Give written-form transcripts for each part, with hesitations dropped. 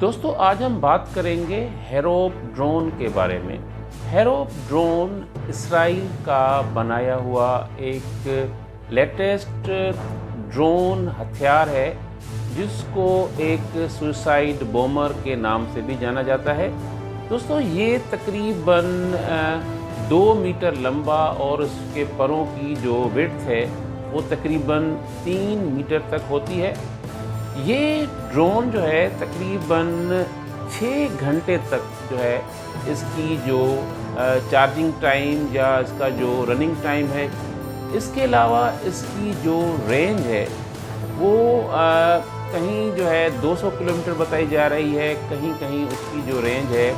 दोस्तों आज हम बात करेंगे हेरोप ड्रोन के बारे में। हेरोप ड्रोन इसराइल का बनाया हुआ एक लेटेस्ट ड्रोन हथियार है जिसको एक सुसाइड बॉमर के नाम से भी जाना जाता है। दोस्तों ये तकरीबन 2 मीटर लंबा और उसके परों की जो विड्थ है वो तकरीबन 3 मीटर तक होती है। ये ड्रोन जो है तकरीबन 6 घंटे तक जो है इसकी जो चार्जिंग टाइम या इसका जो रनिंग टाइम है, इसके अलावा इसकी जो रेंज है वो कहीं जो है 200 किलोमीटर बताई जा रही है, कहीं कहीं उसकी जो रेंज है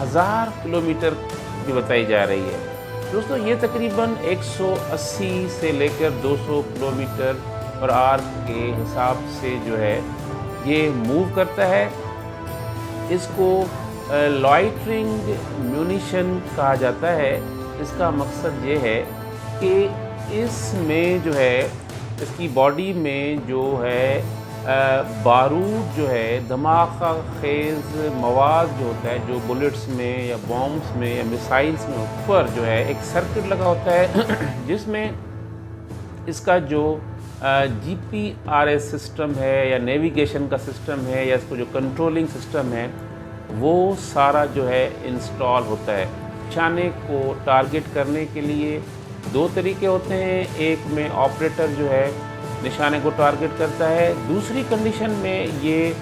1000 किलोमीटर की बताई जा रही है। दोस्तों ये तकरीबन 180 से लेकर 200 किलोमीटर पर आवर के हिसाब से जो है ये मूव करता है। इसको लॉइटरिंग म्यूनिशन कहा जाता है। इसका मकसद ये है कि इसमें जो है इसकी बॉडी में जो है बारूद जो है धमाका खेज मवाद जो होता है, जो बुलेट्स में या बॉम्ब्स में या मिसाइल्स में ऊपर जो है एक सर्किट लगा होता है जिसमें इसका जो GPRS सिस्टम है या नेविगेशन का सिस्टम है या इसको जो कंट्रोलिंग सिस्टम है वो सारा जो है इंस्टॉल होता है। निशाने को टारगेट करने के लिए 2 तरीके होते हैं। एक में ऑपरेटर जो है निशाने को टारगेट करता है, दूसरी कंडीशन में ये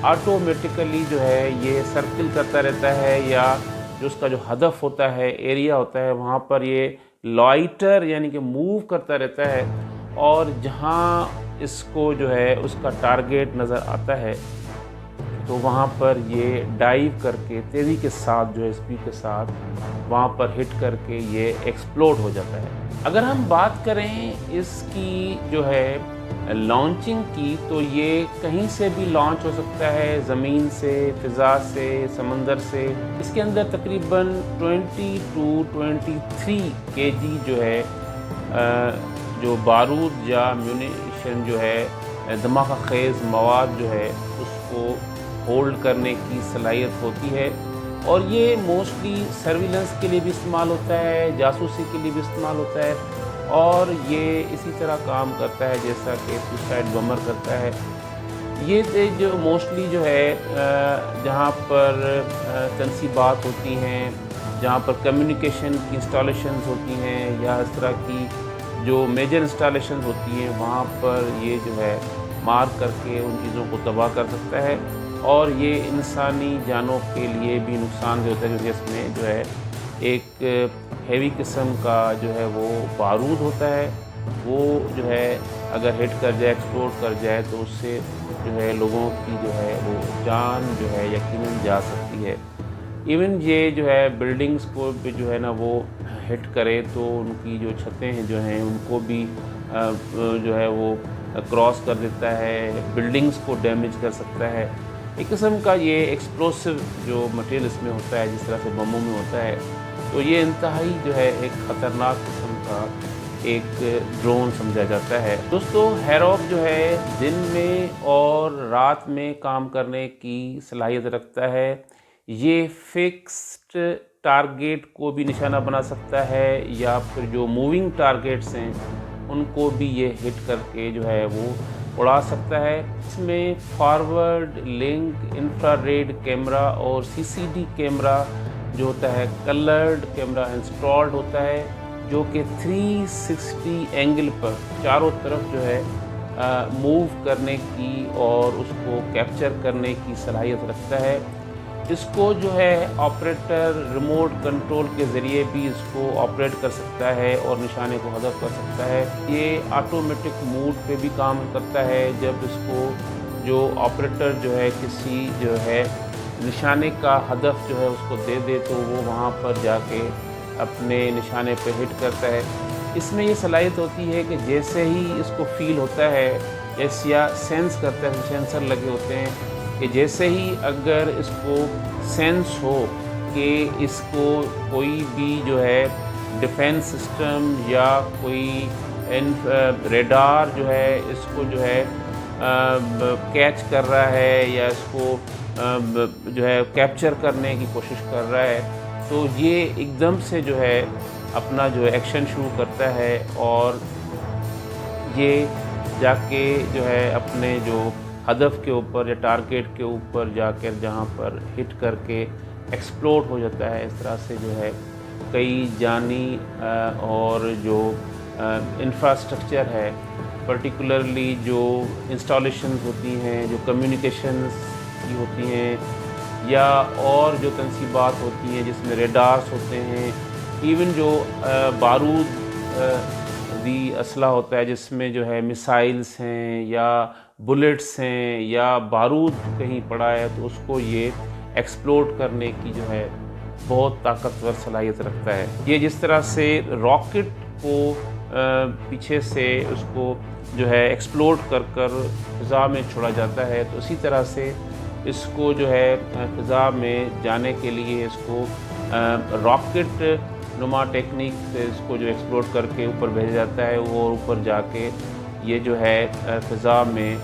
ऑटोमेटिकली जो है ये सर्किल करता रहता है या जो उसका जो हदफ होता है, एरिया होता है, वहाँ पर ये लॉइटर यानी कि मूव करता रहता है और जहाँ इसको जो है उसका टारगेट नज़र आता है तो वहाँ पर ये डाइव करके तेज़ी के साथ जो है स्पीड के साथ वहाँ पर हिट करके ये एक्सप्लोड हो जाता है। अगर हम बात करें इसकी जो है लॉन्चिंग की तो ये कहीं से भी लॉन्च हो सकता है, ज़मीन से, फ़िज़ा से, समंदर से। इसके अंदर तकरीबन 20 to 23 kg जो है जो बारूद या म्यूनिशन जो है धमाका खेज मवाद जो है उसको होल्ड करने की सलाहियत होती है। और ये मोस्टली सर्विलेंस के लिए भी इस्तेमाल होता है, जासूसी के लिए भी इस्तेमाल होता है और ये इसी तरह काम करता है जैसा कि सुसाइड बमर करता है। ये जो मोस्टली जो है जहाँ पर तनसीबात होती हैं, जहाँ पर कम्युनिकेशन की इंस्टॉलेशंस होती हैं या इस तरह की जो मेजर इंस्टॉलेशन होती हैं वहाँ पर ये जो है मार करके उन चीज़ों को तबाह कर सकता है। और ये इंसानी जानों के लिए भी नुकसानदेह होता है क्योंकि इसमें जो है एक हेवी किस्म का जो है वो बारूद होता है, वो जो है अगर हिट कर जाए, एक्सप्लोड कर जाए तो उससे जो है लोगों की जो है वो जान जो है यकीनन जा सकती है। इवन ये जो है बिल्डिंग्स को भी जो है ना वो हिट करे तो उनकी जो छतें हैं जो हैं उनको भी जो है वो क्रॉस कर देता है, बिल्डिंग्स को डैमेज कर सकता है। एक किस्म का ये एक्सप्लोसिव जो मटेरियल इसमें होता है जिस तरह से बमों में होता है, तो ये इंतहाई जो है एक ख़तरनाक किस्म का एक ड्रोन समझा जाता है। दोस्तों हेरोप जो है दिन में और रात में काम करने की सलाहियत रखता है। ये फिक्स्ड टारगेट को भी निशाना बना सकता है या फिर जो मूविंग टारगेट्स हैं उनको भी ये हिट करके जो है वो उड़ा सकता है। इसमें फॉरवर्ड लिंक इंफ्रारेड कैमरा और CCD कैमरा जो होता है कलर्ड कैमरा इंस्टॉल्ड होता है जो कि 360 एंगल पर चारों तरफ जो है मूव करने की और उसको कैप्चर करने की सलाहियत रखता है। इसको जो है ऑपरेटर रिमोट कंट्रोल के ज़रिए भी इसको ऑपरेट कर सकता है और निशाने को हदफ कर सकता है। ये ऑटोमेटिक मोड पे भी काम करता है। जब इसको जो ऑपरेटर जो है किसी जो है निशाने का हदफ जो है उसको दे दे तो वो वहाँ पर जाके अपने निशाने पे हिट करता है। इसमें ये सलाहियत होती है कि जैसे ही इसको फील होता है या सेंस करता है, सेंसर लगे होते हैं कि जैसे ही अगर इसको सेंस हो कि इसको कोई भी जो है डिफेंस सिस्टम या कोई रेडार जो है इसको जो है कैच कर रहा है या इसको जो है कैप्चर करने की कोशिश कर रहा है, तो ये एकदम से जो है अपना जो एक्शन शुरू करता है और ये जाके जो है अपने जो हदफ के ऊपर या टारगेट के ऊपर जाकर जहाँ पर हिट करके एक्सप्लोड हो जाता है। इस तरह से जो है कई जानी और जो इंफ्रास्ट्रक्चर है, पर्टिकुलरली जो इंस्टॉलेशंस होती हैं, जो कम्युनिकेशंस की होती हैं या और जो तनसीबात होती हैं जिसमें रेडार्स होते हैं, इवन जो बारूद दी असला होता है जिसमें जो है मिसाइल्स हैं या बुलेट्स हैं या बारूद कहीं पड़ा है, तो उसको ये एक्सप्लोड करने की जो है बहुत ताकतवर सलाहियत रखता है। ये जिस तरह से रॉकेट को पीछे से उसको जो है एक्सप्लोड कर फ़िज़ा में छोड़ा जाता है, तो इसी तरह से इसको जो है फ़िज़ा में जाने के लिए इसको रॉकेट नुमा टेक्निक से इसको जो एक्सप्लोड करके ऊपर भेजा जाता है। वो ऊपर जाके ये जो है फ़िज़ा में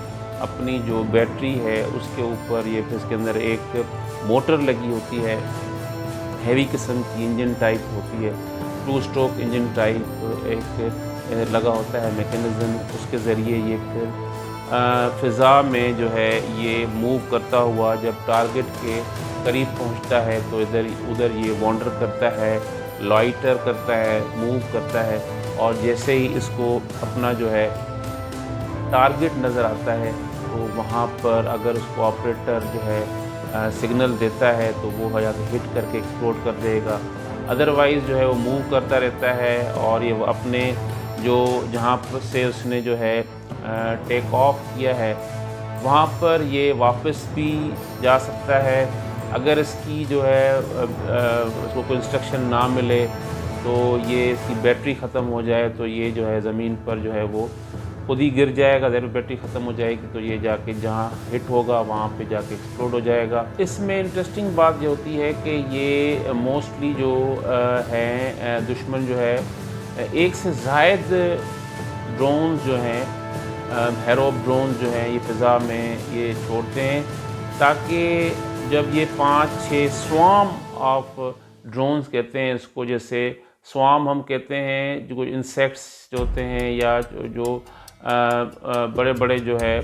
अपनी जो बैटरी है उसके ऊपर ये फिर इसके अंदर एक मोटर लगी होती है, हैवी किस्म की इंजन टाइप होती है, 2 स्ट्रोक इंजन टाइप एक लगा होता है मैकेनिज़्म। उसके ज़रिए ये फिर फ़िज़ा में जो है ये मूव करता हुआ जब टारगेट के करीब पहुंचता है तो इधर उधर ये वॉन्डर करता है, लॉइटर करता है, मूव करता है, और जैसे ही इसको अपना जो है टारगेट नज़र आता है तो वहाँ पर अगर उसको ऑपरेटर जो है सिग्नल देता है तो वो जाके हिट करके एक्सप्लोड कर देगा। अदरवाइज़ जो है वो मूव करता रहता है और ये अपने जो जहाँ से उसने जो है टेक ऑफ किया है वहाँ पर ये वापस भी जा सकता है। अगर इसकी जो है उसको कोई इंस्ट्रक्शन ना मिले तो ये इसकी बैटरी ख़त्म हो जाए तो ये जो है ज़मीन पर जो है वो खुद ही गिर जाएगा। जब बैटरी ख़त्म हो जाएगी तो ये जाके जहाँ हिट होगा वहाँ पे जाके एक्सप्लोड हो जाएगा। इसमें इंटरेस्टिंग बात ये होती है कि ये मोस्टली जो हैं दुश्मन जो है एक से ज़ायद ड्रोन जो हैं हेरोप ड्रोन जो हैं ये फ़िज़ा में ये छोड़ते हैं ताकि जब ये 5-6 स्वार्म ऑफ ड्रोन्स कहते हैं इसको, जैसे स्वार्म हम कहते हैं जो इंसेक्ट्स जो होते हैं या जो बड़े बड़े जो है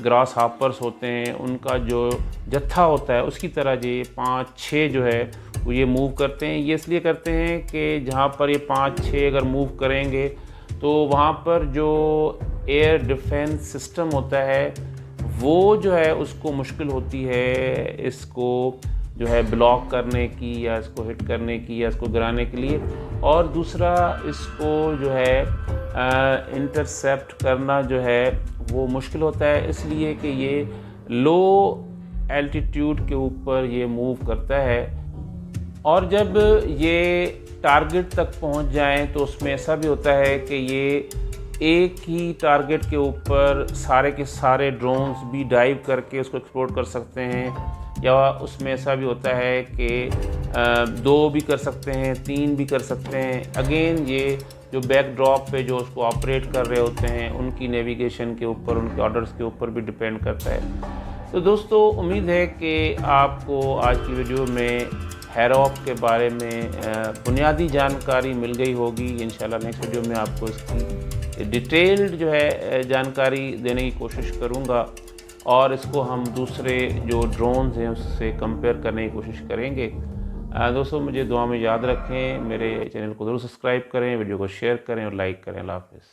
ग्रास हापर्स होते हैं उनका जो जत्था होता है उसकी तरह ये 5-6 जो है वो ये मूव करते हैं। ये इसलिए करते हैं कि जहाँ पर ये 5-6 अगर मूव करेंगे तो वहाँ पर जो एयर डिफेंस सिस्टम होता है वो जो है उसको मुश्किल होती है इसको जो है ब्लॉक करने की या इसको हिट करने की या इसको गिराने के लिए, और दूसरा इसको जो है इंटरसेप्ट करना जो है वो मुश्किल होता है, इसलिए कि ये लो एल्टीट्यूड के ऊपर ये मूव करता है। और जब ये टारगेट तक पहुंच जाएं तो उसमें ऐसा भी होता है कि ये एक ही टारगेट के ऊपर सारे के सारे ड्रोन्स भी डाइव करके उसको एक्सप्लोड कर सकते हैं, या उसमें ऐसा भी होता है कि 2 भी कर सकते हैं, 3 भी कर सकते हैं। अगेन ये जो बैकड्रॉप पे जो उसको ऑपरेट कर रहे होते हैं उनकी नेविगेशन के ऊपर, उनके ऑर्डर्स के ऊपर भी डिपेंड करता है। तो दोस्तों उम्मीद है कि आपको आज की वीडियो में हेरोप के बारे में बुनियादी जानकारी मिल गई होगी। इंशाल्लाह नेक्स्ट वीडियो में आपको इसकी डिटेल्ड जो है जानकारी देने की कोशिश करूँगा और इसको हम दूसरे जो ड्रोन्स हैं उससे कंपेयर करने की कोशिश करेंगे। दोस्तों मुझे दुआ में याद रखें, मेरे चैनल को ज़रूर सब्सक्राइब करें, वीडियो को शेयर करें और लाइक करें। अल्लाह हाफ़िज़।